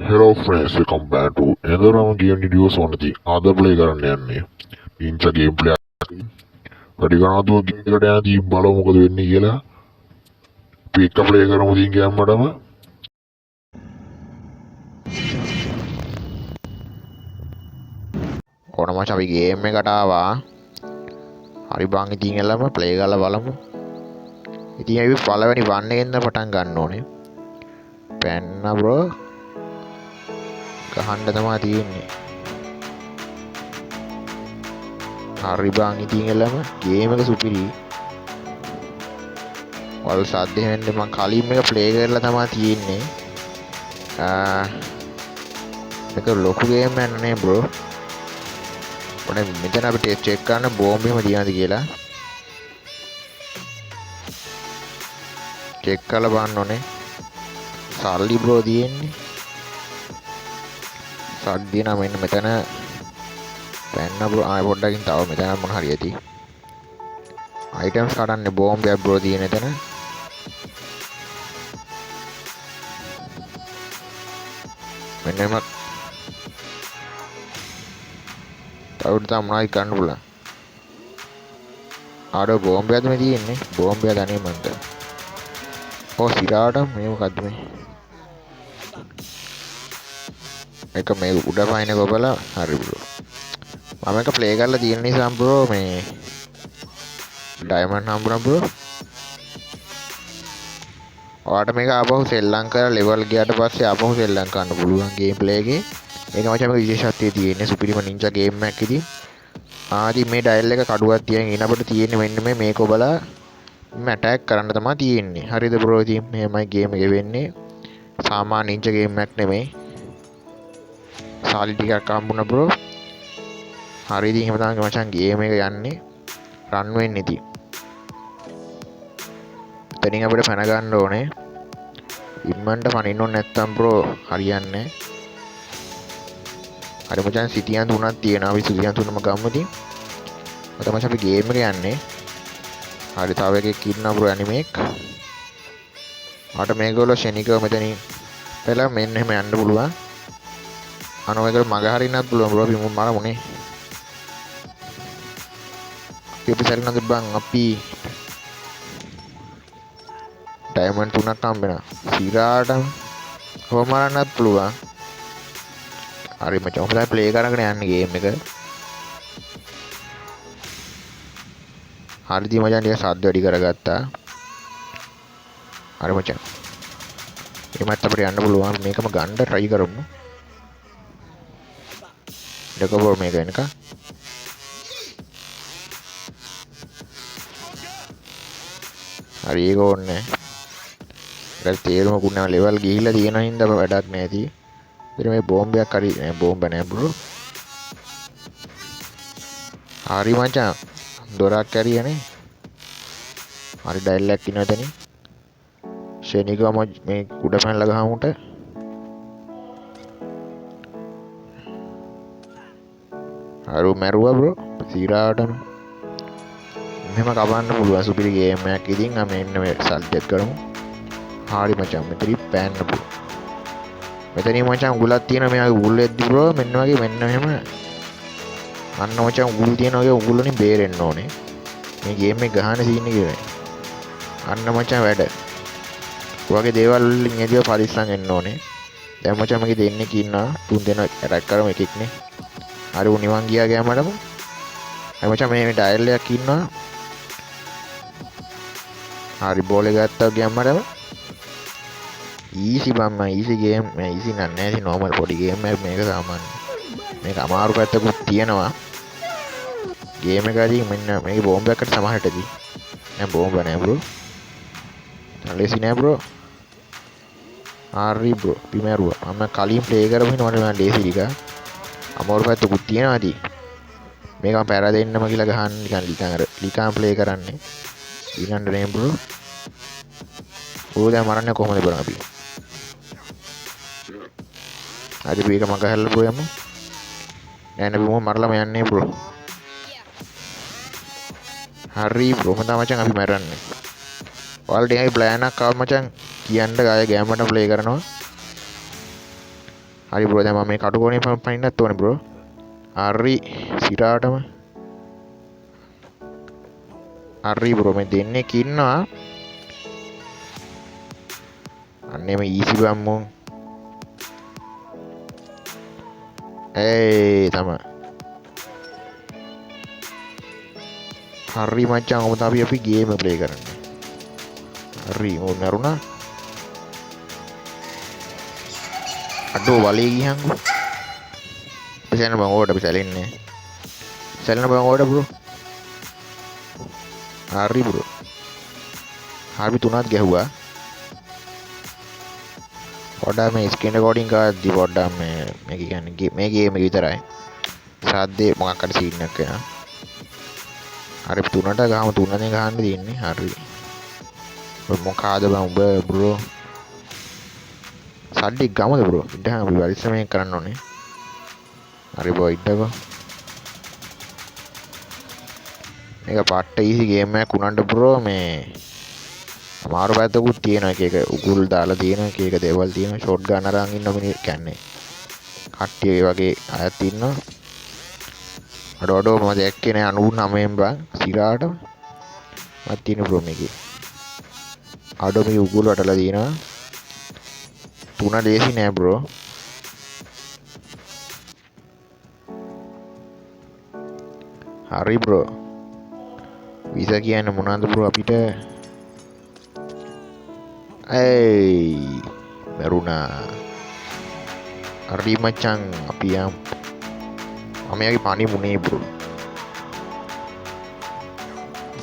Hello friends, welcome back to another round game videos on the other play කරන්න යන්නේ. ඉන්ච game play වැඩි කරනවද game එකට යනදී බලමු මොකද වෙන්නේ කියලා. අපි එක ප්ලේ කරමු ඉතින් ගෑම්මඩම. ඕන මචං අපි ගේම් එකට ආවා. හරි බං ඉතින් එළම ප්ලේ කරලා බලමු. ඉතින් අපි පළවෙනි වන් එකෙන්ද පටන් ගන්න ඕනේ. පැන්න බ්‍රෝ. ගහන්න තමයි තියෙන්නේ. හරි බං ඉතින් එළම ගේම් එක සුපිරි. වල සද්ද වෙන්නේ මම කලින් එක ප්ලේ කරලා තමයි තියෙන්නේ. මේක ලොකු ගේම් එකක් නේ බ්‍රෝ. ඔනේ මෙතන අපි ටෙස්ට් චෙක් කරන්න බෝම්බ එහෙම තියනද කියලා. චෙක් කරලා බලන්න ඕනේ. සල්ලි බ්‍රෝ තියෙන්නේ. සල්ලි නම් මෙන්න මෙතන පැන්න බ්‍රෝ ආයෙ පොඩ්ඩකින් තව මෙතන මොන හරි ඇති. අයිටම්ස් කඩන්නේ බෝම්බයක් බ්‍රෝ තියෙන එතන. මෙන්න එම තවුට තමයි ගන්න පුළුවන්. ආඩ බෝම්බයක්ද මේ තියෙන්නේ. බෝම්බය දන්නේ මන්ට. ඔව් සිරාට මේ මොකද්ද මේ? එක මේ උඩ පයින් එක ඔබලා හරි බ්‍රෝ. මම එක ප්ලේ කරලා තියෙන නිසා බ්‍රෝ මේ ඩයමන්ඩ් හම්බුණා බ්‍රෝ. ඔයාට මේක ආපහු සෙල්ලම් කරලා ලෙවල් ගියාට පස්සේ ආපහු සෙල්ලම් කරන්න පුළුවන් ගේම් ප්ලේ එකේ. මේක මචං මේක විශේෂත්වයේ තියෙන්නේ සුපිරිම නින්ජා ගේම් එකක් ඉතින්. ආදි මේ ඩයල් එක කඩුවක් තියන් ඉන අපිට තියෙන්නේ මෙන්න මේක ඔබලා මේ ඇටැක් කරන්න තමයි තියෙන්නේ. හරිද බ්‍රෝ? ඉතින් මේමයි ගේම් එක වෙන්නේ. සාමාන්‍ය නින්ජා ගේම් එකක් නෙමෙයි. සාලි ටිකක් හම්බුණා බ්‍රෝ. හරි ඉතින් එහෙම තමයි මචං ගේම් එක යන්නේ. රන් වෙන්නේ ඉතින්. එතනින් අපිට පැන ගන්න ඕනේ. ඉම්මන්ට පනින්න ඕනේ නැත්තම් බ්‍රෝ හරියන්නේ. හරි මචං සිටියන් තුනක් තියෙනවා. අපි සිටියන් තුනම ගමු ඉතින්. අද මචං අපි ගේම් එක යන්නේ. හරි තව එකෙක් ඉන්නවා බ්‍රෝ ඇනිමේක්. මට මේගොල්ලෝ ෂෙනිකව මෙතනින් ਪਹਿලා මෙන්න එහෙම යන්න පුළුවන්. අනෝ මේකට මග හරින්නත් පුළුවන් බ්‍රෝ. අපි මුන් මරමුනේ. අපි සරිනද බං අපි ඩයමන්ඩ් 3ක් හම්බෙනවා. සිරාට හොමරන්නත් පුළුවන්. හරි මචං ඔතන ප්ලේ කරගෙන යන්නේ ගේම් එක. හරිදී මචං ටික සද්ද වැඩි කරගත්තා. හරි මචං. එමත් අපිට යන්න පුළුවන්. මේකම ගන්න try කරමු. දෙකෝ මේක එනක. හරි ඒක ඕනේ. ඒක තේරුමකුත් නැව ලෙවල් ගිහිල්ලා තියෙන හින්දා වැඩක් නැති. ඉතින් මේ බෝම්බයක් හරි නෑ බෝම්බ නෑ බ්‍රෝ. හරි මචං දොරක් ඇරියනේ. හරි ඩයල් එකක් ඉනවා එතනින්. ෂෙනිකම මේ උඩ පැනලා ගහමුට. හරි මැරුවා බ්‍රෝ. සීරාටම මෙහෙම කවන්න පුළුවන් සුපිරි ගේම් එකක් ඉතින් මෙන්න මේ සල්ට් කරමු. හරි මචං මෙතන පෑන්න බ්‍රෝ. මෙතනින් මචං උගුලක් තියෙනවා. මෙයාගේ උගුල එද්දි බ්‍රෝ මෙන්න වගේ මෙන්න එහෙම අන්න මචං උගුල් තියෙන වගේ උගුල් වලින් බේරෙන්න ඕනේ. මේ ගේම් එක ගහන සීන් එක ඉවරයි. අන්න මචං වැඩ. ඔයගේ දේවල් වලින් එදිව පරිස්සම් වෙන්න ඕනේ. දැන් මචං මගේ දෙන්නෙක් ඉන්නවා. තුන් දෙනා ඇටැක් කරමු එකෙක් නේ. හරි උ නිවන් ගියා ගෑමඩම. හරි මචං මේ ඩයල් එකක් ඉන්නවා. හරි බෝල් එක ගත්තා ගෑමඩම. ඊසි බම්ම ඊසි ගේම් මේ ඊසි නෑ ඉතින් normal පොඩි ගේම් එකක් මේක සාමාන්‍ය. මේක අමාරු පැත්තකුත් තියෙනවා. ගේම් එකදී මෙන්න මේක බෝම්බ එකකට සමහරටදී. නෑ බෝම්බ නෑ බ්‍රෝ. ලේසි නෑ බ්‍රෝ. හරි බ්‍රෝ පිමරුවා. මම කලින් ප්ලේ කරපු හින්දා මට ලේසි ටික. අමාරු පැත්තකුත් තියෙනවා ඉතින්. මේක මම පැර දෙන්නම කියලා ගහන්න නිකන් ලිකන් ප්ලේ කරන්නේ. ඊළඟට නේ බ්‍රෝ. ඕක මරන්නේ කොහොමද බ්‍රෝ අපි? අද මේක මග හැල්ල බ්‍රෝ යමු. නෑ නේ බ්‍රෝ මරලම යන්නේ බ්‍රෝ. හරි බ්‍රෝ මම මචං අපි මරන්නේ. ඔයාලට එහෙයි ප්ලෑන් එකක් ආව මචං කියන්න ගාය ගෑමට ප්ලේ කරනවා. හරි බ්‍රෝ දැන් මම මේ කටුකොනේ පනින්නත් ඕනේ බ්‍රෝ හරි සිරාටම හරි බ්‍රෝ මේ දෙන්නෙක් ඉන්නවා අන්නේම ඊසි බම්මු ඒ තමයි හරි මචං ඔබ තමයි අපි ගේම ප්ලේ කරන්නේ හරි ඕන නරුණා අඩෝ වලේ ගියන්කෝ පසෙන්න බං ඕඩ අපි සැලෙන්නේ සැලෙන බං ඕඩ බ්‍රෝ හරි බ්‍රෝ හරි තුනක් ගැහුවා පොඩ්ඩක් මේ ස්ක්‍රීන් රෙකෝඩින් කරද්දි පොඩ්ඩක් මේ කියන්නේ මේ ගේම එක විතරයි සාද්දේ මොකක් හරි සීන් එකක් වෙනවා හරි තුනට ගාම තුනනේ ගහන්න තියෙන්නේ හරි මොකාද බං උඹ බ්‍රෝ සල්ලි ගමද බ්‍රෝ ඉතින් අපි පරිස්සමෙන් කරන්න ඕනේ හරි බෝ ඉන්නකෝ මේක පට්ට ඊසි ගේම් එකක් උනන්ට බ්‍රෝ මේ අමාරු පැත්තකුත් තියෙනවා එක එක උගුල් දාලා තියෙනවා එක එක දේවල් තියෙනවා ෂොට් ගන්න අරන් ඉන්න මිනිහ කියන්නේ කට්ටිය ඒ වගේ අයත් ඉන්නවා අඩෝ මම දැක්කේ නෑ 99න් බං සිරාටම මත් තියෙන බ්‍රෝ මේකේ අඩෝ මේ උගුල් වටලා තියෙනවා තුන ලේසි නෑ බ්‍රෝ හරි බ්‍රෝ වීසා කියන්නේ මොනවද බ්‍රෝ අපිට ඒයි මරුණා හරි මචං අපි යම් අමයාගේ පානි මුනේ බ්‍රෝ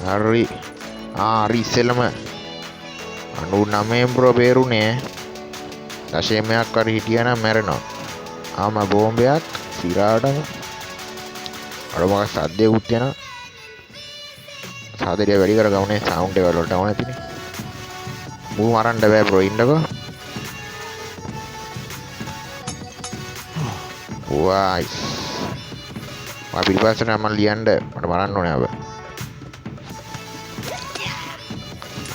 හරි හරි ඉස්සෙල්ලම 99 බ්‍රෝ බේරුනේ දශමයක් කර හිටියනම් මැරෙනවා ආම බෝම්බයක් සිරාටම අර මොකක් සද්දයකුත් යනවා සාදරිය වැඩි කර ගමනේ සවුන්ඩ් එක වලට ඕන ඇතිනේ මූ මරන්න බෑ බ්‍රෝ ඉන්නකෝ වයිස් මම පිටිපස්සට මම ලියන්න මට මරන්න ඕනේ ආව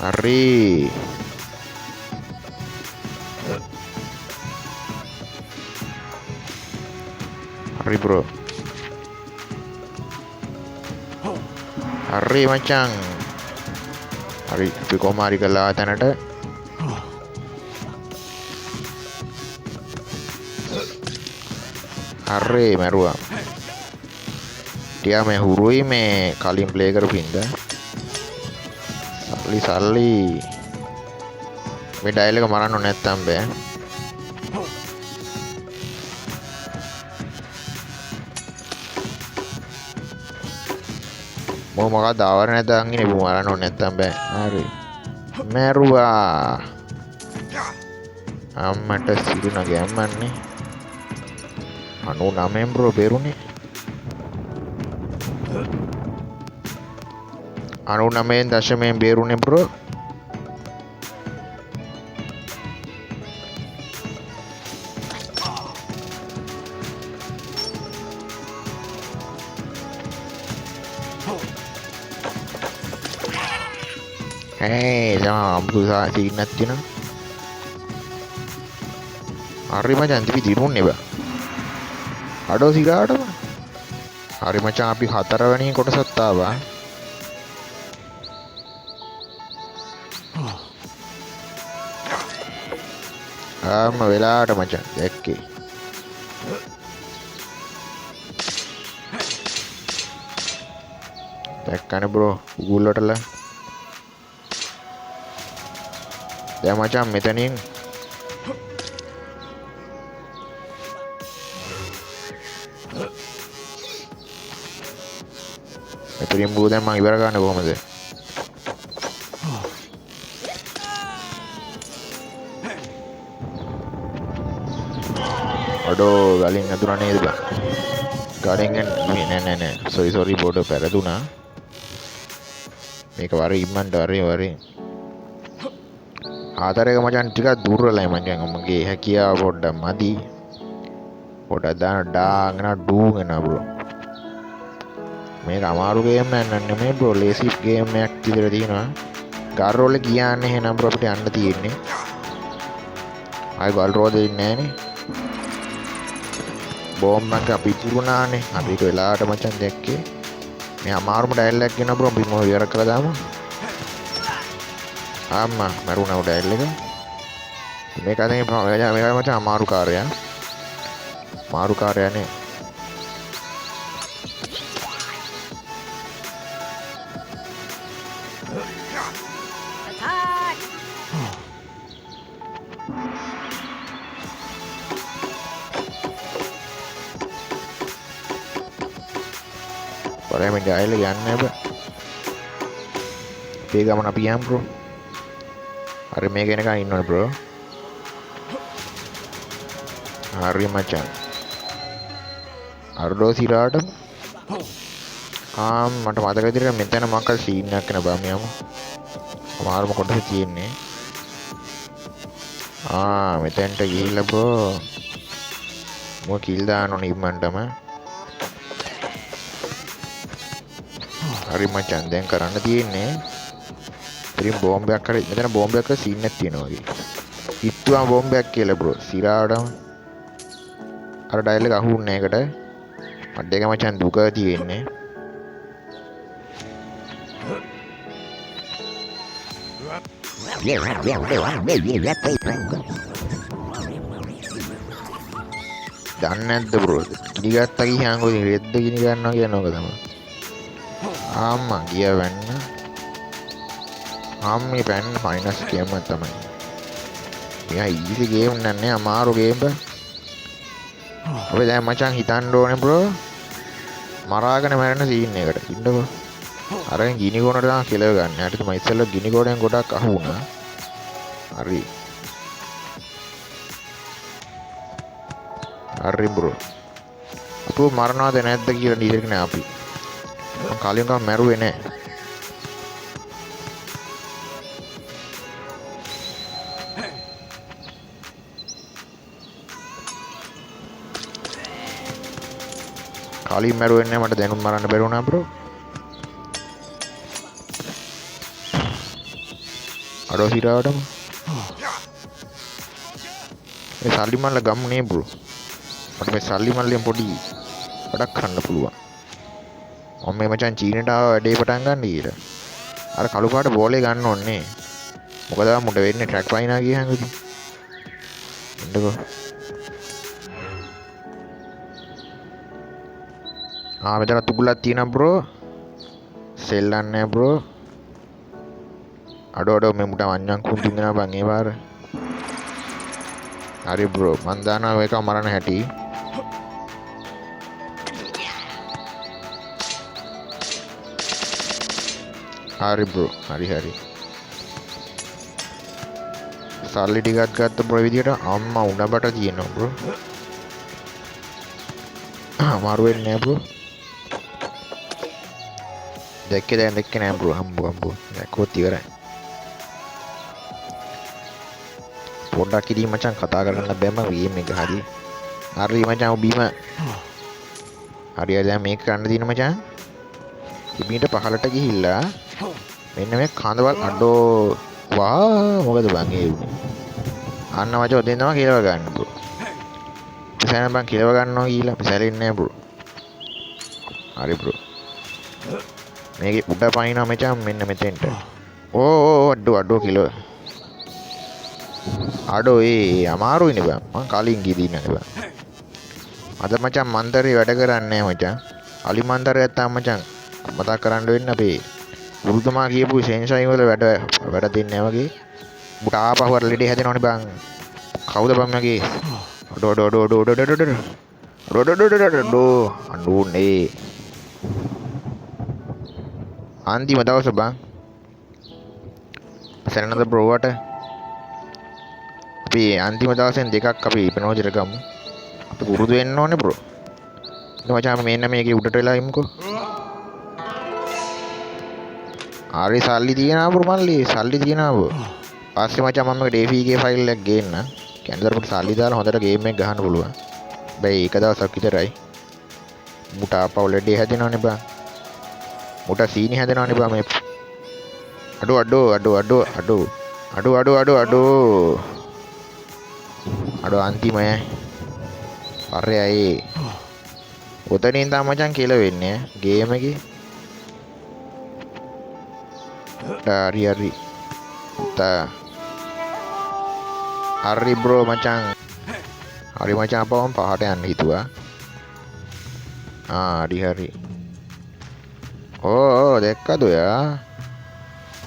හරි හරි bro හරි මචං හරි අපි කොහොම හරි කළා තැනට හරි මරුවා ටියා මේ හුරුයි මේ කලින් ප්ලේ කරපු හින්දා සල්ලි මේ ඩයල් එක මරන්න ඕනේ නැත්තම් බෑ මොකක්ද ආවරණ නැතන් ඉන්නේ බෝ මරන්න ඕනේ නැත්තම් බෑ හරි මැරුවා අම්මට සිරුණ ගැම්මන්නේ 99 බ්‍රෝ බේරුනේ 99.9 බේරුනේ බ්‍රෝ අම්බු සීනක් තියෙනවා හරි මචං අපි දිනුන්නේ බා අඩෝ සිරාටම හරි මචං අපි 4 වෙනි කොටසත් ආවා ආම වෙලාවට මචං දැක්කේ දැක්කනේ බ්‍රෝ උගුල් වටලා දැන් මචං මෙතනින් මෙතනින් බෝ දැන් මම ඉවර ගන්න කොහමද අඩෝ ගලින් අතුරා නේද බං ගලින් නෑ සෝරි බෝඩ පෙරදුනා මේක වර ඉම්මන්ට වරේ ආතරේක මචං ටිකක් දුර්වලයි මචං මගේ හැකියාව පොඩ්ඩක් මදි පොඩ්ඩක් දාගෙන ඩූගෙන බ්‍රෝ මේක අමාරු ගේම් එකක් නෙමෙයි බ්‍රෝ ලේසි ගේම් එකක් විතර තියෙනවා ගල් රෝල් එක ගියාන්නේ එහෙනම් බ්‍රෝ අපිට යන්න තියෙන්නේ ආයි ගල් රෝල් දෙන්නේ නෑනේ බෝම්බ එක පිපුරුණානේ. අපි ඒක වෙලාවට මචං දැක්කේ. මේ අමාරුම ඩයල් එකක් ගෙන බ්‍රෝ අපි මොන ඉවර කරලා දාමු. ආම්මා මරුණා ඩයල් එක. මේක අතේ මේක මචං අමාරු කාර්යයක්. අමාරු කාර්යයනේ. Boleh menjahil lagi aneh ba. Pega mana piam bro. Hari mega ini kan ini bro. Hari macam. Ardo siratam. මට මතක විදිහට මෙතන මොකක්ද සීන් එකක් නේ බා මියමු. අමාරුම කොටස තියෙන්නේ. මෙතෙන්ට ගිහිල්ලා බ්‍රෝ. මෝ කිල් දාන්න ඕනේ ඉක්මනටම. හරි මචං දැන් කරන්න තියෙන්නේ. ඉතින් බෝම්බයක් හරි මෙතන බෝම්බයක් හරි සීන් එකක් තියෙනවා වගේ. හිටුවා බෝම්බයක් කියලා බ්‍රෝ. සිරාටම අර ඩයල් එක අහුන්නේ ඒකට. අඩ එක මචං දුක තියෙන්නේ. දන්නේ නැද්ද බ්‍රෝ? කිරි ගත්තා ගියාන් ඔය රෙද්ද ගිනි ගන්නවා කියන එක තමයි. ආම්මා ගියා වෙන්න. ආම්මේ පැන්න ෆයිනස් ගේම් එක තමයි. මෙයා ඊසි ගේම් නන්නේ අමාරු ගේම් බ. අපි දැන් මචං හිතන්න ඕනේ බ්‍රෝ. මරාගෙන මැරෙන සීන් එකට. ඉන්නකෝ. අරගෙන ගිනි ගොනට තමයි කෙලව ගන්න. යාට තමයි ඉස්සෙල්ලා ගිනි ගොඩෙන් ගොඩක් අහු වුණා. හරි. හරි බ්‍රෝ. අපෝ මරනවද නැද්ද කියලා නීරක නෑ අපි. මම කලින් ගම මැරුවේ නෑ. කලින් මැරුවේ නෑ මට දැනුම් මරන්න බැරි වුණා බ්‍රෝ. අඩෝ සිරාවටම මේ සල්ලි මල්ල ගමු නේ බ්‍රෝ. මට මේ සල්ලි මල්ලෙන් පොඩි වැඩක් කරන්න පුළුවන්. මම මේ මචං චීනෙට ආව වැඩේ පටන් ගන්න ඊට. අර කළු පාට බෝලේ ගන්න ඕනේ. මොකද මුඩ වෙන්නේ ට්‍රැක් වයින්නා ගියහම ඉතින්. එන්නකෝ. මෙතන තුගුලක් තියෙනවා බ්‍රෝ. සෙල්ලන්නේ බ්‍රෝ. අඩෝ මේ මුට වඤ්ඤං කුන්ටින් දෙනවා බං ඒ පාර. හරි බ්‍රෝ මන් දානවා එක මරණ හැටි. හරි බ්‍රෝ හරි. සල්ලි ටිකක් ගත්ත බ්‍රෝ විදියට අම්මා උණබට තියෙනවා බ්‍රෝ. අමාරු වෙන්නේ නෑ බ්‍රෝ. දැක්කේ නෑ බ්‍රෝ හම්බෝ දැක්කොත් ඉවරයි. පොඩ්ඩක් ඉදී මචං කතා කරන්න බැම ගේම් එක හරි. හරි මචං ඔබ බීම. හරි දැන් මේක කරන්න තියෙන මචං. ඉබීට පහලට ගිහිල්ලා මෙන්න මේ කඳවල් අඩෝ වා මොකද බං ඒ උනේ. අන්න මචං ඔතෙන් තමයි කියව ගන්න බ්‍රෝ. ඉතින් බං කියව ගන්නවා කියලා පිසැලෙන්නේ නෑ බ්‍රෝ. හරි බ්‍රෝ. මේකේ උඩ පයින්නවා මචං මෙන්න මෙතෙන්ට. ඕ අඩෝ කිලෝ. අඩෝ ඒ අමාරුයිනේ බං. මං කලින් ගිහින් ඉන්නේ බං. අද මචං මන්තරේ වැඩ කරන්නේ නැහැ මචං. අලි මන්තරේ නැත්තම් මචං මතක් කරන්න වෙන්නේ අපේ ගුරුතුමා කියපු සෙන්සයි වල වැඩ දෙන්නේ නැහැ වගේ. මුට ආපහු අර ලෙඩේ හැදෙනවනේ බං. කවුද බං මගේ? අඩෝ අඬුනේ. අන්තිම දවස බං. සරණද බ්‍රෝවට අපි අන්තිම දවසෙන් දෙකක් අපි ඉපනෝජර ගමු. අපි පුරුදු වෙන්න ඕනේ බ්‍රෝ. ඉතින් මචං මෙන්න මේකේ උඩට වෙලා ඉමුකෝ. ආරි සල්ලි තියනවා බ්‍රෝ මල්ලි සල්ලි තියනවා බ්‍රෝ. පස්සේ මචං මම මේක DVG ෆයිල් එකක් ගේන්න. කැන්සර් පොට සල්ලි දාලා හොඳට ගේම් එක ගහන්න පුළුවන්. බෑ එක දවසක් විතරයි. මුට ආපහු ලෙඩේ හැදෙනවනේ බං. මුට සීනි හැදෙනවනේ බං මේ. අඩෝ අන්තිමය අරේ අයේ ඔතනින් තමයි මචං කියලා වෙන්නේ ගේම් එකේ. හරි හරි බ්‍රෝ මචං. හරි මචං අපවම පහට යන්න හිතුවා. හරි ඕ දැක්කද ඔයා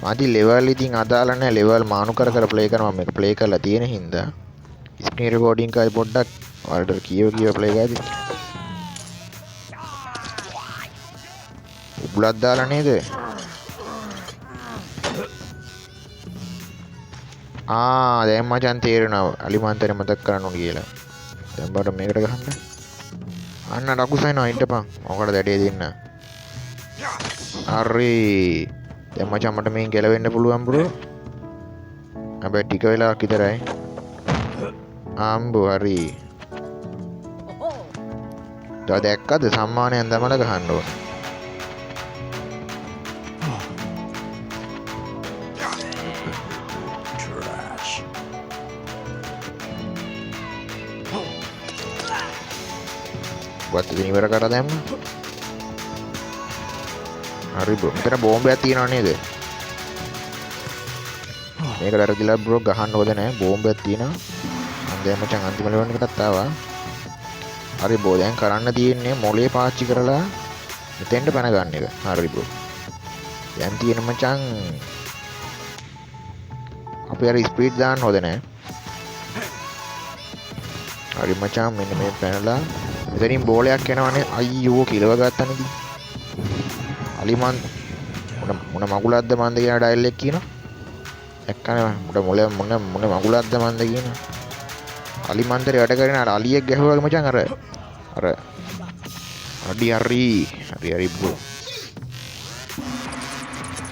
මදි ලෙවල් ඉතින් අදාළ නැහැ. ලෙවල් මානු කර ප්ලේ කරනවා. මේක ප්ලේ කරලා තියෙන හින්දා ස්ක්‍රීන් රෙකෝඩින් එකයි පොඩ්ඩක් වලට කියව ප්ලේ කරද්දි උබ්ලක් දාලා නේද? දැන් මචං තේරෙනවා අලිමන්තරේ මතක් කරන්න ඕන කියලා. දැන් බඩ මේකට ගහන්න. අන්න රකුසයිනවා ඉන්නපන්. මොකටද දැඩේ දෙන්න. හරි. දැන් මචං මට මේන් ගැලවෙන්න පුළුවන් බ්‍රෝ. හැබැයි ටික වෙලාවක් විතරයි. ආම්බෝ හරි. දැක්කද සම්මානයෙන් දමලා ගහන්න ඕන. වත් ඉතින් ඉවර කරලා දැම්ම. හරි බ්‍රෝ. මෙතන බෝම්බයක් තියෙනව නේද? මේක දරදිලා බ්‍රෝ ගහන්න හොද නැහැ. බෝම්බයක් තියෙනවා. මම දැන් මචං අන්තිම ලෙවල් එකටත් ආවා. හරි බෝ දැන් කරන්න තියෙන්නේ මොලේ පාච්චි කරලා මෙතෙන්ට පැන ගන්න එක. හරි බ්‍රෝ. දැන් තියෙන මචං අපි අර ස්පීඩ් දාන්න හොද නැහැ. හරි මචං මෙන්න මේ පැනලා මෙතනින් බෝලයක් එනවනේ. අයියෝ කිලව ගත්තා නේද? අලිමන් මොන මගුලක්ද මන්ද කියන ඩයල් එක කියනවා. එක්කනේ මොන මගුලක්ද මන්ද කියනවා. අලිමන්තරේ වැඩ කරගෙන අර අලියෙක් ගැහුවා වගේ මචං අර හරි බ්‍රෝ.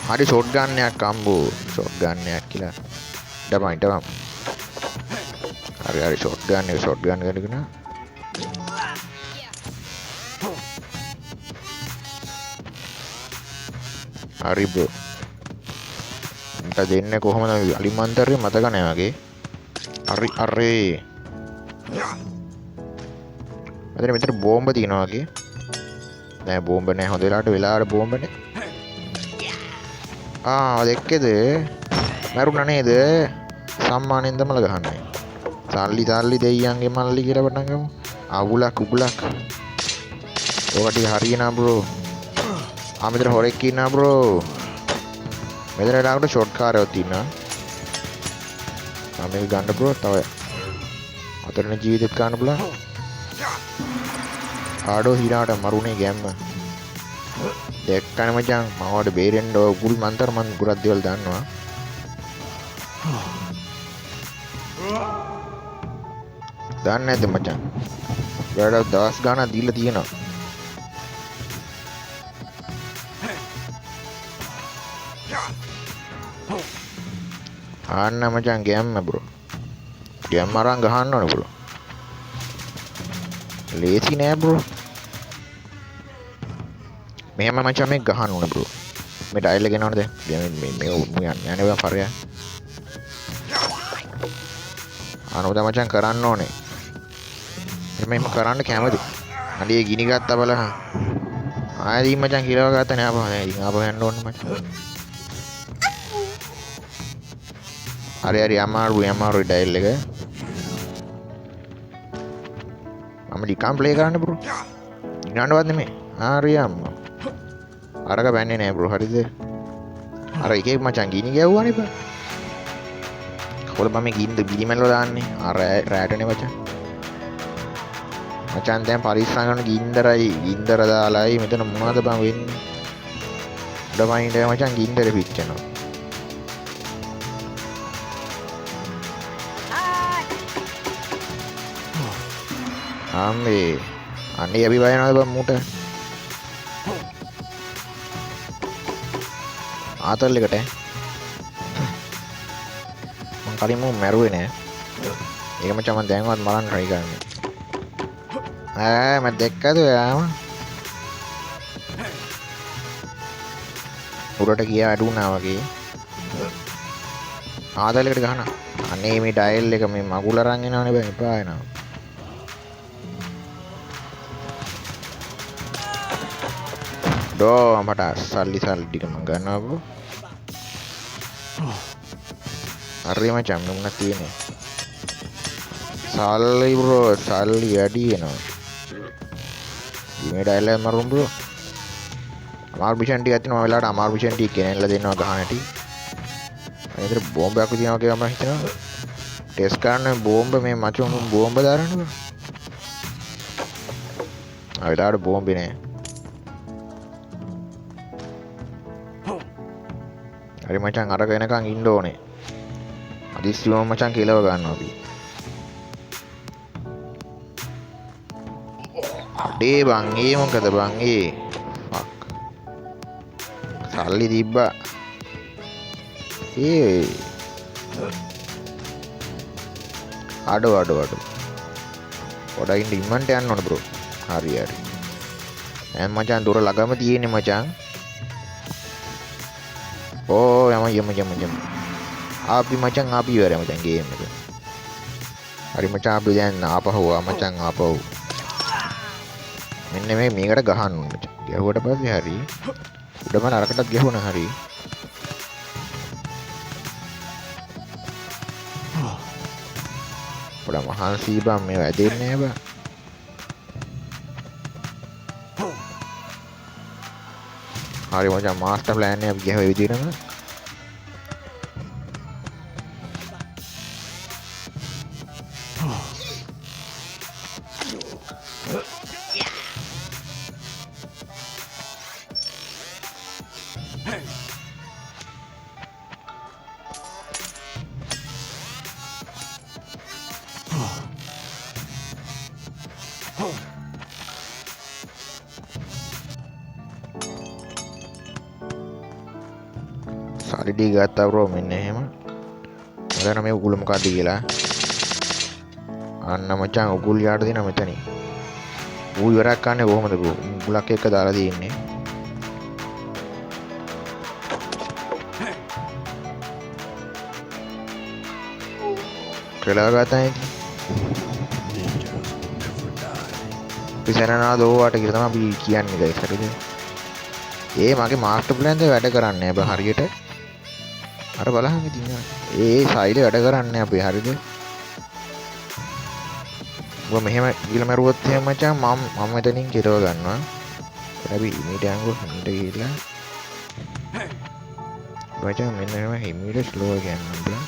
හරි ෂොට් ගන්න එකක් අම්බෝ. ෂොට් ගන්න එකක් කියලා. ඩමයි. හරි ෂොට් ගන්න කරගෙන හරි බ්‍රෝ. මට දෙන්නේ කොහමද අලිමන්තරේ මතක නැහැ වගේ. හරි. මෙතන බෝම්බ තියෙනවා වගේ. නෑ බෝම්බ නෑ. හොඳ වෙලාවට බෝම්බ නෑ. දෙක්කේද? මරුණා නේද? සම්මානෙන් දමලා ගහන්නේ. සල්ලි දෙයියන්ගේ මල්ලි කියලා පටන් ගමු. උගුලක්. ඔක ටික හරියනා බ්‍රෝ. මෙතන හොරෙක් ඉන්නා බ්‍රෝ. මෙතන ඩාකට ෂොට් කාරයක් තියෙනවා. මේක ගන්න බ්‍රෝ. තව අතරනේ ජීවිතෙත් ගන්න පුළුවන්. ආඩෝ හිරාට මරුනේ ගැම්ම. දෙක්කනේ මචං මවට බේරෙන්න උගුල් මන්තර මන් ගුරක් දේවල් දාන්නවා. දන්නේ නැද්ද මචං? වැඩ දවස් ගානක් දීලා තියෙනවා. ආන්න මචං ගැම්ම බ්‍රෝ. ගැම්ම අරන් ගහන්න ඕනේ බ්‍රෝ. ලේසි නෑ බ්‍රෝ. මෙහෙම මචං මේක ගහන්න ඕනේ බ්‍රෝ. මේ ඩයල් එක එනවනේ දැන්. මේ යන්නේ බෑ පරයා. අනෝද මචං කරන්න ඕනේ. මෙහෙම කරන්න කැමති. අඩියේ ගිනි ගත්තා බලහන්. ආයෙත් මචං කිලව ගත්තා නෑ අපහ. දැන් ඉතින් ආපහු යන්න ඕනේ මචං. හරි අමාරුයි ඩයල් එක. මම ඩිකම් ප්ලේ කරන්න බ්‍රෝ. ඉන්නවවත් නෙමෙයි. හරි අම්මා. අරක බැන්නේ නෑ බ්‍රෝ. හරිද? අර එකෙක් මචං ගිනි ගැව්වානේ බා. කොහොමද මම ගින්ද බිලිමැල්ල දාන්නේ? රැටනේ මචං. මචං දැන් පරිස්සම් කරන ගින්දර දාලායි මෙතන මොනවද බං වෙන්නේ? උඩමයින්ද මචං ගින්දර පිච්චෙනවා. අනේ අපි බය නේද බං මූට. ආතල් එකට මං කලින් මැරුවේ නෑ. ඒක මචං මං දැන්වත් මරන්න try කරන්නේ. මම දැක්කද ඔයාම? උඩට ගියා අඩුණා වගේ. ආතල් එකට ගහන. අනේ මේ ඩයල් එක මේ මගුල අරන් එනවනේ බං එපා එනවා. අඩෝ මට සල්ලි ටික මම ගන්නවා බ්‍රෝ. හරි මචං නුඹ තියෙන්නේ. සල්ලි බ්‍රෝ සල්ලි වැඩි වෙනවා. මේ ඩයලොග් මරුම් බ්‍රෝ. අමාරු මිෂන් ටිකක් තියෙනවා වෙලාවට අමාරු මිෂන් ටික ගෙනල්ලා දෙනවා ගහන හැටි. ඒතර බෝම්බයක් තියනවා කියලා මම හිතනවා. ටෙස්ට් කරන්න බෝම්බ මේ මචං බෝම්බ දාරන්න. ආ වෙලාවට බෝම්බේ නෑ. හරි මචං අර වෙනකන් ඉන්න ඕනේ. අදිස්සියම මචං කෙලව ගන්නවා අපි. අඩේ බං ඒ මොකද බං ඒ ෆක්. සල්ලි තිබ්බා. ඒ අඩෝ. පොඩකින් ඉම්මන්ට යන්න ඕන බ්‍රෝ. හරි. දැන් මචං දොර ළඟම තියෙන්නේ මචං. ඕ යම. අපි මචං අපි ඉවරයි මචං ගේම් එක. හරි මචං අපි දැන් ආපහු මචං ආපහු. මෙන්න මේකට ගහන්න ඕනේ මචං. ගැහුවට පස්සේ හරි. උඩම නරකටත් ගැහුණා හරි. පොඩ මහන්සි බං මේ වැදෙන්නේ නෑ බං. හරි මචං මාස්ටර් ප්ලෑන් එක අපි ගියා ඔය විදිහටම. සල්ලි ගත්තා බ්‍රෝ මෙන්න එහෙම. මම මේ උගුල මොකද්ද කියලා. අන්න මචං උගුල් යාට දෙනවා මෙතනින්. ඌ ඉවරක් කන්නේ කොහොමද බ්‍රෝ? උගුලක් එක්ක දාලා තියෙන්නේ. ට්‍රේලර් ගත්තා නේ. පිසරනා දෝවාට කියලා තමයි අපි කියන්නේ guys හරිද? ඒ මගේ මාස්ටර් ප්ලෑන් එක වැඩ කරන්නේ නැහැ බං හරියට. අර බලහන් ඉතින් ඒ සයිඩ් වැඩ කරන්නේ අපි හරිද? ඔබ මෙහෙම ගිල මරුවොත් එහෙම මචං මම මෙතනින් කෙරව ගන්නවා. අපි ඉමීට යන්ගෝ හිමීට ගිහලා. මචං මෙන්න එහෙම හිමීට ස්ලෝ ගන්න බෑ.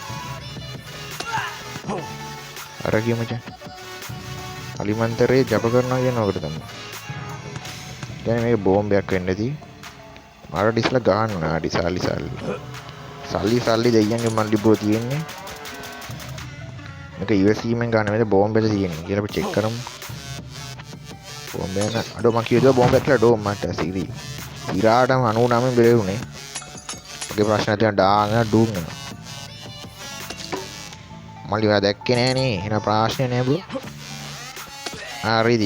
අර ගිය මචං. අලිමන්තරේ ජප කරනවා කියනකොට තමයි. දැන් මේක බෝම්බයක් වෙන්න ඇති. මාර ඩිස්ලා ගහන්න ඕන ආඩි සල්ලි දෙයියන්ගේ මල්ලි බෝ තියෙන්නේ. මේක USC මෙන් ගන්න මේක බෝම්බෙද තියෙන්නේ කියලා අපි චෙක් කරමු. බෝම්බ යන අඩෝ මම කියුවා බෝම්බයක් කියලා ඩෝ මට සිරි. ඉරාටම 99 බෙරුනේ. ඔගේ ප්‍රශ්න තියෙන ඩාගෙන ඩූම් වෙනවා. මල්ලි ඔයා දැක්කේ නෑනේ. එහෙනම් ප්‍රශ්නේ නෑ බෝ. හරිද?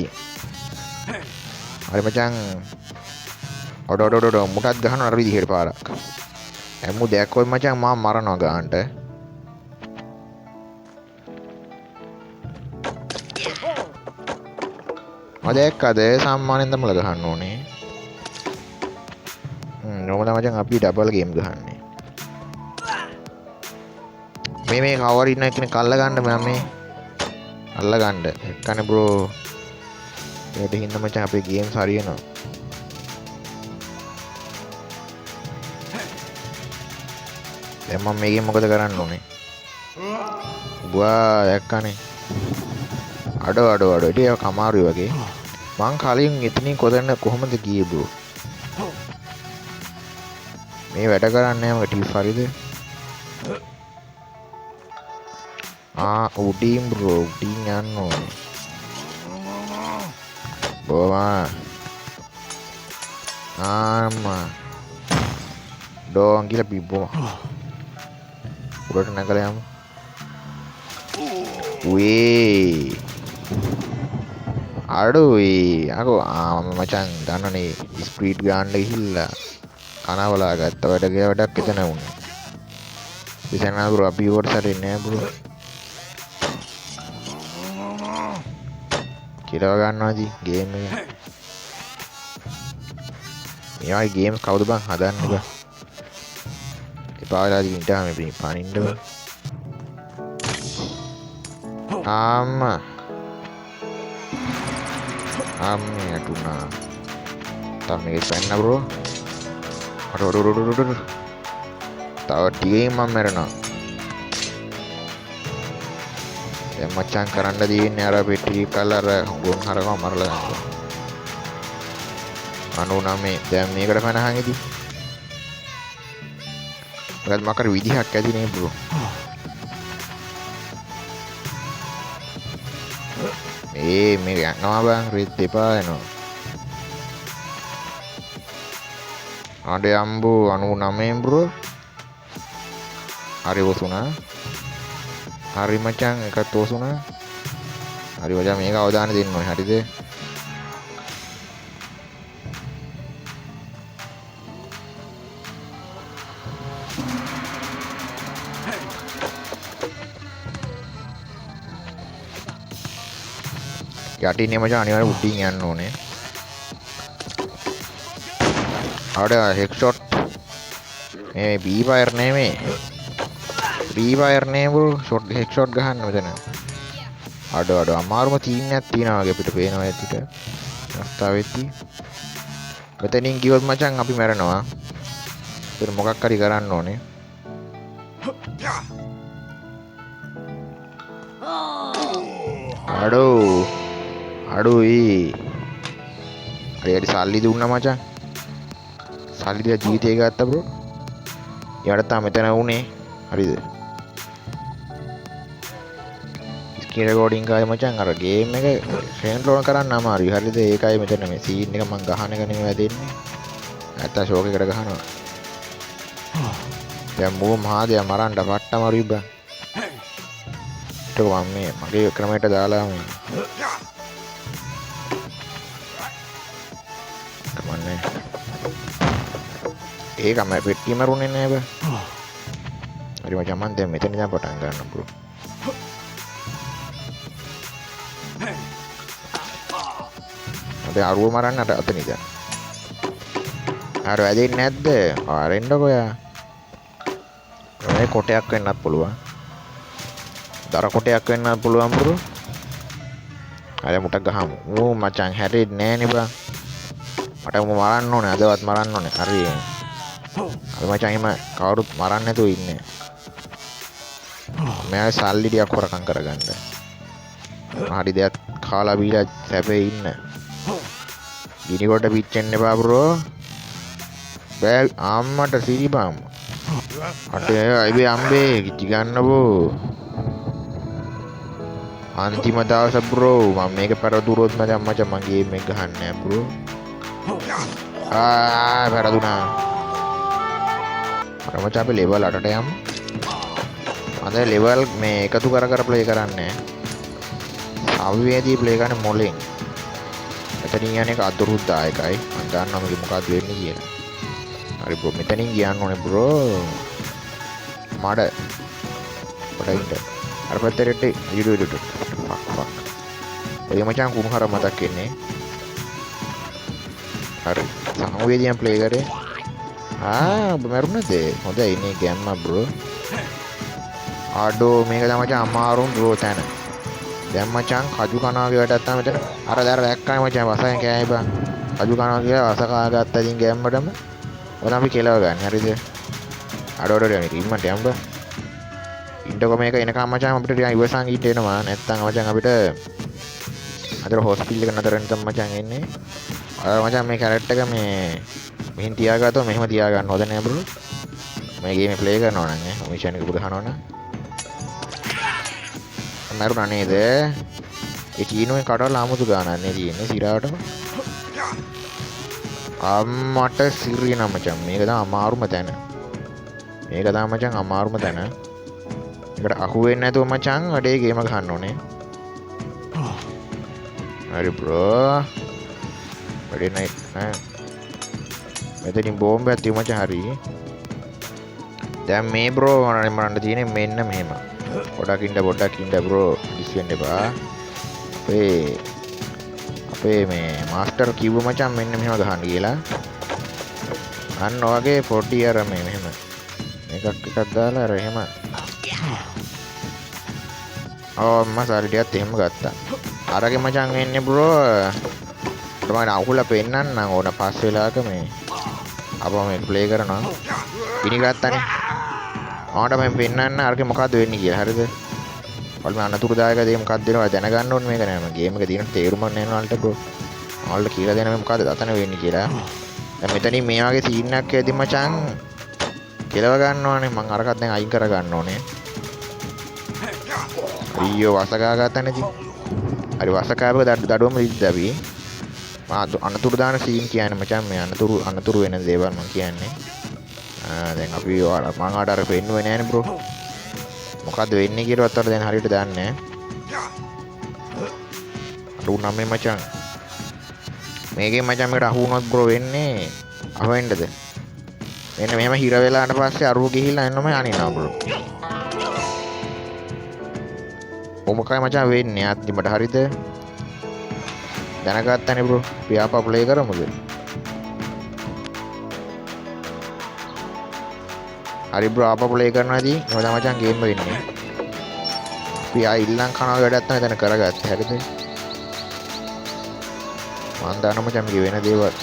හරි මචං. ඔඩ මුටත් ගහන අර විදිහට පාරක්. එමු දැක්කොයි මචං මම මරනවා ගන්නට. දැක්කද සම්මානෙන් තමයි ගහන්න ඕනේ. නෝමලා මචං අපි ඩබල් ගේම් ගහන්නේ. මේ කවර ඉන්න කෙනෙක් අල්ල ගන්න මම මේ අල්ල ගන්න. එක්කනේ බ්‍රෝ. ඒකට හින්දා මචං අපේ ගේම්ස් හරියනවා. දැන් මම මේකෙන් මොකද කරන්න ඕනේ? බුවා දැක්කනේ. අඩෝ ඉතින් කමාරුයි වගේ. මං කලින් එතනින් කොහොමද ගියේ බ්‍රෝ? මේ වැඩ කරන්නේ නැහැ මගේ ටිප් හරිද? උඩින් බ්‍රෝ උඩින් යන්න ඕනේ. බෝවා. ඩෝන් කියලා බිබ්බෝ. උඩට නැගලා යමු. උේ. අඩෝයි. අකෝ මචං දන්නනේ ස්පීඩ් ගන්න ගිහිල්ලා කනවලා ගත්ත වැඩක් එතන වුණා. ඉතින් බ්‍රෝ අපි උඩට සරින්නේ නෑ බ්‍රෝ. කියලා ගන්නවාදී ගේම් එක. මේ වගේ ගේම්ස් කවුද බං හදන්නේ බං එපා වෙලා දින්ටා මේ පනින්න බං අම්මේ අටුනා තමයි පැන්න බ්‍රෝ අර තව ටිකකින් මම මැරෙනවා දැන් මචං කරන්න දෙන්නේ අර පෙට්ටි කල්ලා අර ගොන් හරකව මරලා දානවා 99 දැන් මේකට පනහන් ඉදි මොකද මකර විදිහක් ඇති නේ බ්‍රෝ මේ යනවා බං රෙත් එපා යනවා අඩේ අම්බෝ 99 බ්‍රෝ හරි වසුනා හරි මචං එකත් වසුනා හරි මචං මේක අවදාන දෙන්න ඕනේ හරිද යටින්නේ මචං අනිවාර්යෙන් උඩින් යන්න ඕනේ ආඩ හෙක් ෂොට් මේ බී ෆයර් නෙමෙයි බී ෆයර් නේ බ්‍රෝ ෂොට් හෙක් ෂොට් ගහන්න මෙතන අඩ අමාරුම තීන්නයක් තියෙනවා වගේ අපිට පේනවා ඇතිට අවස්ථාවෙදී මෙතනින් ගියොත් මචං අපි මැරෙනවා ඒක මොකක් හරි කරන්න ඕනේ අඩෝයි හරියට සල්ලි දුන්නා මචං සල්ලි දිහා ජීවිතේ ගත්තා බ්‍රෝ යාට තා මෙතන උනේ හරිද ස්ක්‍රීන් රෙකෝඩින් ගාය මචං අර ගේම් එක ෂෙන්ට්‍රෝල් කරන්න අමාරුයි හරිද ඒකයි මෙතන මේ සීන් එක මම ගහන එක නෙමෙයි වැදෙන්නේ නැත්නම් ෂෝක් එකකට ගහනවා දැන් මෝ මහාදයා මරන්න පට්ට අමාරුයි බං ඒක මම මේ මගේ ක්‍රමයට දාලා මේ කමන්නේ ඒක මම පෙට්ටිය මරුනේ නෑ බං හරි මචං මම දැන් මෙතන ඉඳන් පටන් ගන්න බ්‍රෝ අපි අරුව මරන්න අතන ඉඳන් අර වැදෙන්නේ නැද්ද ආරෙන්නකෝ යා මේ කොටයක් වෙන්නත් පුළුවන් දර කොටයක් වෙන්නත් පුළුවන් බ්‍රෝ අර මුටක් ගහමු ඌ මචං හැරෙන්නේ නෑනේ බං මට මරන්න ඕනේ අදවත් මරන්න ඕනේ හරි අර මචං එහෙම කවුරුත් මරන්න නැතුව ඉන්නේ මම සල්ලි ටිකක් හොරකම් කරගන්න හරි දෙයක් කාලා බීලා සැපේ ඉන්න ගිනි කොට පිච්චෙන්න එපා බ්‍රෝ බෑ අම්මට සිරිබම් අටේ අයිබේ අම්බේ කිචි ගන්නබෝ අන්තිම දවස බ්‍රෝ මම මේක පෙරදුරොත් මචං මගේ ගේම් එක ගහන්නේ නෑ බ්‍රෝ පෙරදුනා අර මචං අපි ලෙවල් 8ට යමු අද ලෙවල් මේ එකතු කර ප්ලේ කරන්නේ අවවේදී ප්ලේ කරන්නේ මොලෙන් එතනින් යන්නේ එක අතුරුදායකයි මම දන්නවා මේක මොකක්ද වෙන්නේ කියලා හරි බ්‍රෝ මෙතනින් ගියන්න ඕනේ බ්‍රෝ මඩ පොඩයින්ට අර පැත්තට ඉඩ ෆක් ඔය මචං කුණු හර මතක් වෙන්නේ හරි සංවේදීයන් ප්ලේ කරේ ඔබ මරුණද හොඳයි ඉන්නේ ගැම්ම බ්‍රෝ ආඩෝ මේක තමයි මචං අමාරුම බ්‍රෝ තැන දැන් මචං කජු කනවා වලට තමයි මෙතන අර දැක්කනේ මචං වසයෙන් කෑයි බං කජු කනවා කියලා වස කා ගත්තා ඉතින් ගැම්මටම ඔතන අපි කෙලව ගන්න හරිද අඩෝඩෝ යන්නේ ඉම්මට යම්බ ඉන්ටකෝ මේක එනකම් මචං අපිට ටිකක් ඉවසන් ඉන්න එනවා නැත්තම් මචං අපිට අතර හොස්පිටල් එක නතර වෙන තම මචං එන්නේ අර මචං මේ කැරක්ටර් එක මේ මෙහෙන් තියාගත්තොත් මෙහෙම තියාගන්න හොඳ නෑ බ්‍රෝ මේ ගේම ප්ලේ කරනවා නම් නේ මිෂන් එක පුරහනවා නම් මරුණා නේද ඒ චීනුවෙන් කඩවලා 아무තු ගානක් නේ තියෙන්නේ සිරාවටම අම්මට සිරිය නම් මචං මේක තමයි අමාරුම තැන මේක තමයි මචං අමාරුම තැන ඒකට අහු වෙන්නේ නැතුව මචං අඩේ ගේම ගහන්න ඕනේ හරි බ්‍රෝ වැඩේ නෑ මෙතනින් බෝම්බයක් තියමු මචං හරි දැන් මේ බ්‍රෝ මරන්න තියෙන්නේ මෙන්න මෙහෙම පොඩක් ඉන්න බ්‍රෝ ඩිස් වෙන්න එපා අපේ මේ මාස්ටර් කිව්ව මචං මෙන්න මෙහෙම ගහන්න කියලා අන්න වගේ පොඩි අර මේ මෙහෙම එකක් දාලා අර එහෙම මම සල්ලි ටිකත් එහෙම ගත්තා. අරගේ මචං වෙන්නේ බ්‍රෝ තමයි අහුල පෙන්නන්න ඕන පස් වෙලාවක මේ අපව මේක ප්ලේ කරනවා. පිණි ගත්තානේ. ආවට මම පෙන්නන්න අරගේ මොකද්ද වෙන්නේ කියලා. හරිද? ඔයාලා අනතුරුදායක දේ මොකක්ද දෙනවා දැනගන්න ඕනේ මේක නෑ. මම ගේම් එක තියෙන තේරුමක් නෑ නෝල්ට බ්‍රෝ. ඔයාලට කියලා දෙන්න මේ මොකද්ද දතන වෙන්නේ කියලා. දැන් මෙතනින් මේ වගේ සීන් එකක් ඇදී මචං කෙලව ගන්න ඕනේ. මම අරකට දැන් අයින් කර ගන්න ඕනේ. අයියෝ වසකා ගත්තා ඉතින්. හරි වසකාවක දඩුවම රිද්දා අපි. අනතුරු දාන සීන් කියන්නේ මචං මේ අනතුරු වෙන දේවල් මම කියන්නේ. දැන් අපි මම ආට අර පෙන්නුවේ නෑනේ බ්‍රෝ. මොකද්ද වෙන්නේ කියලාවත් අර දැන් හරියට දන්නේ නෑ. අරු නම් මේ මචං. මේකේ මචං මේකට අහු වුණොත් බ්‍රෝ වෙන්නේ අහවෙන්නද? මෙන්න මෙහෙම හිර වෙලාට පස්සේ අරුව ගිහිල්ලා එන්නම අනිනවා බ්‍රෝ. මොකයි මචං වෙන්නේ අන්තිමට හරිද? දැනගත්තනේ බ්‍රෝ. අපි ආපහු ප්ලේ කරමුද? හරි බ්‍රෝ ආපහු ප්ලේ කරනවාදී මොකද මචං ගේම් වෙන්නේ. අපි ආ ඉල්ලන් කනවා වැඩක් තමයි දැන් කරගත්තේ හරිද? මම දන්නවා මචං මේ වෙන දේවල්.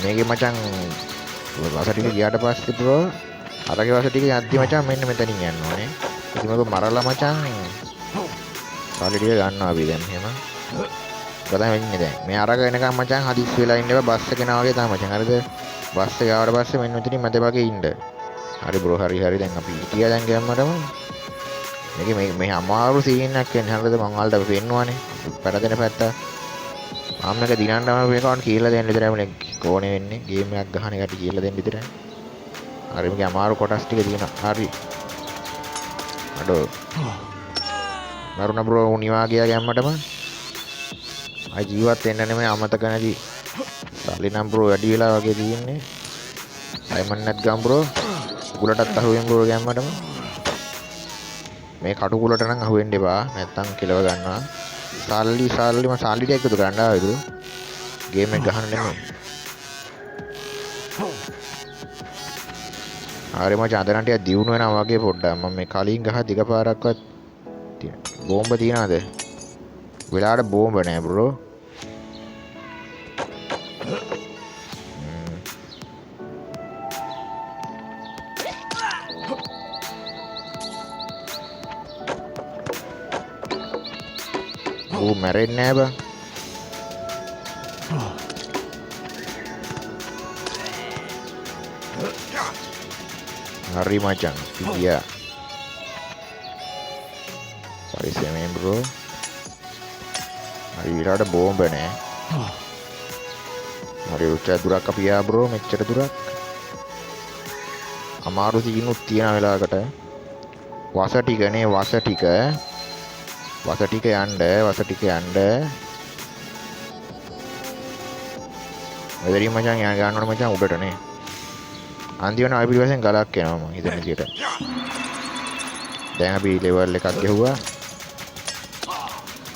මේකේ මචං වස ටික ගියාට පස්සේ බ්‍රෝ අරගේ වස ටික යද්දි මචං මෙන්න මෙතනින් යන්න ඕනේ. ඉතින් මේක මරලා මචං සල්ලි ටික ගන්නවා අපි දැන් එහෙම. කතා වෙන්නේ දැන්. මේ අරග එනකම් මචං හදිස් වෙලා ඉන්න එපා බස් එක යනවා වගේ තමයි මචං. හරිද? බස් එක ආවට පස්සේ මෙන්න මෙතනින් මැද භාගේ ඉන්න. හරි බ්‍රෝ හරි දැන් අපි හිටියා දැන් ගෑම්මටම. මේක මේ අමාරු සීන් එකක් වෙන්නේ. හරිද? මං වලට පෙන්නුවානේ. පෙරදෙන පැත්ත. මම එක දිනන්නම මේකවන් කියලා දෙන්න විතරයි මම කෝණේ වෙන්නේ. ගේම් එකක් ගහන එකට කියලා දෙන්න විතරයි. හරි මේක අමාරු කොටස් ටික තියෙනවා. හරි. අඩෝ. මරුණ බ්‍රෝ උනිවා ගියා ගැම්මටම. අය ජීවත් වෙන්න නෙමෙයි අමතක නැති. සල්ලි නම් බ්‍රෝ වැඩි වෙලා වගේ තියෙන්නේ. සයිමන් නැත් ගම් බ්‍රෝ. කුලටත් අහුවෙන් බ්‍රෝ ගැම්මටම. මේ කටු කුලට නම් අහුවෙන්න එපා. නැත්තම් කෙලව ගන්නවා. සල්ලි මම සල්ලි ටික එකතු කරන්න ආවේද? ගේම් එක ගහන්න නෙමෙයි. හරි මචං අද නම් ටික දියුණු වෙනවා වගේ පොඩ්ඩක්. මම මේ කලින් ගහ දිග පාරක්වත් බෝම්බ තියනවාද? වෙලාවට බෝම්බ නෑ බ්‍රෝ. ඌ මැරෙන්නේ නෑ බං. හරි මචං පිටියා. පරිස්සමෙන් බ්‍රෝ. හරි විරාට බෝම්බ නෑ. හරි උච්ච දුරක් අපි යා බ්‍රෝ මෙච්චර දුරක්. අමාරු සීනුත් තියෙන වෙලාවකට වස ටිකනේ වස ටික යන්න. මෙතනින් මචං යන්න ඕන මචං උඩටනේ. අන්තිමට ආයි පිටිපස්සෙන් ගලක් එනවා මං හිතන විදියට. දැන් අපි ලෙවල් එකක් ගෙවුවා.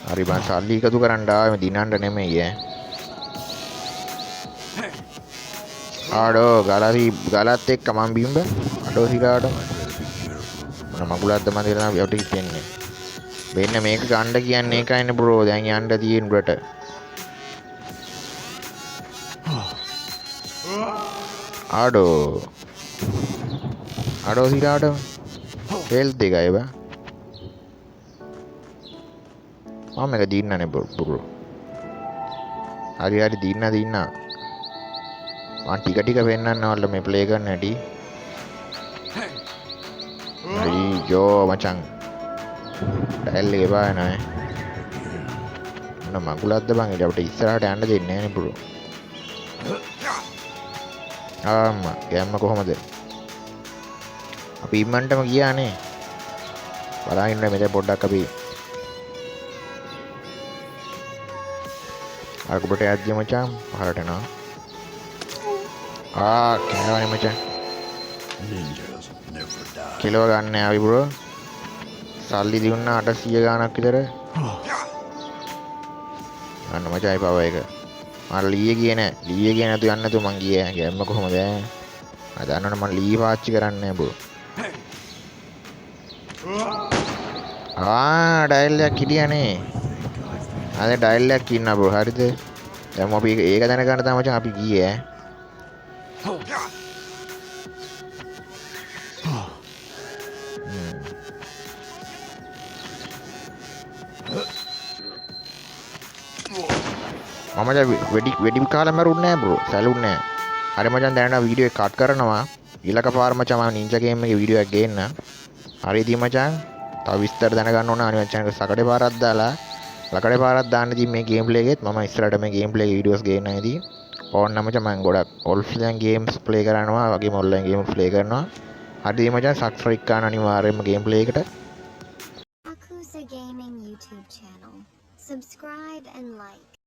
හරි බං සල්ලි එකතු කරන්න ආවේ දිනන්න නෙමෙයි ඈ. ආඩෝ ගලත් එක්ක මං බිම්බ. අඩෝ සිරාට. මොන මගුලක්ද මන් දෙනවා යටි කියන්නේ. වෙන්න මේක ගන්න කියන්නේ ඒකයිනේ බ්‍රෝ. දැන් යන්න තියෙන උඩට. අඩෝ සිරාට. හෙල්ත් එකයි බා. මම මේක දින්නනේ බ්‍රෝ. හරි දින්න. මම ටික පෙන්නන්න ඕනල මේ ප්ලේ කරන්න හැටි. අයියෝ මචං. ඩයල් එක එපා නෑ. මොන මගුලක්ද බං ඊට අපිට ඉස්සරහට යන්න දෙන්නේ නෑනේ බ්‍රෝ. ගෑම්ම කොහමද? අපි ඉම්මන්ටම ගියානේ. බලන්න මෙතන පොඩ්ඩක් අපි අරකට යද්දි මචං පහරට යනවා. කෑවනේ මචං. කිලෝ ගන්න ආවි බ්‍රෝ. සල්ලි දිනුනා 800 ගාණක් විතර. අන්න මචං පව එක. මම ලීයේ ගියේ නෑ. ලීයේ ගියේ නැතු යන්න නැතු මං ගියේ. ගැම්ම කොහමද? අදන්නට මම ලී පාච්චි කරන්නේ බෝ. ඩයල් එකක් හිටියනේ. අද ඩයල් එකක් ඉන්නා බෝ. හරිද? දැන් අපි ඒක දැනගන්න තමයි මචං අපි ගියේ ඈ. මම වෙඩි කාලා මරුන්නේ නැහැ බ්‍රෝ. සැලුන්නේ නැහැ. හරි මචං දැනට වීඩියෝ එක කට් කරනවා. ඊළඟ පාර මචං මම නින්ජා ගේම් එකේ වීඩියෝ එකක් ගේන්න. හරි ඉතින් මචං. තව විස්තර දැනගන්න ඕන අනිවාර්යෙන් channel එක සකඩේ පාරක් දාලා ලකඩේ පාරක් දාන්න ඉතින් මේ ගේම් ප්ලේ එකෙත් මම ඉස්සරහට මේ ගේම් ප්ලේ වීඩියෝස් ගේන්න ඉතින් ඕන්න මචං මම ගොඩක් ඔෆ්ලයින් ගේම්ස් ප්ලේ කරනවා වගේම ඔන්ලයින් ගේම්ස් ප්ලේ කරනවා. හරි ඉතින් මචං සබ්ස්ක්‍රයිබ් කරන්න අනිවාර්යෙන්ම ගේම් ප්ලේ එකට. Akusa Gaming YouTube channel. Subscribe and like.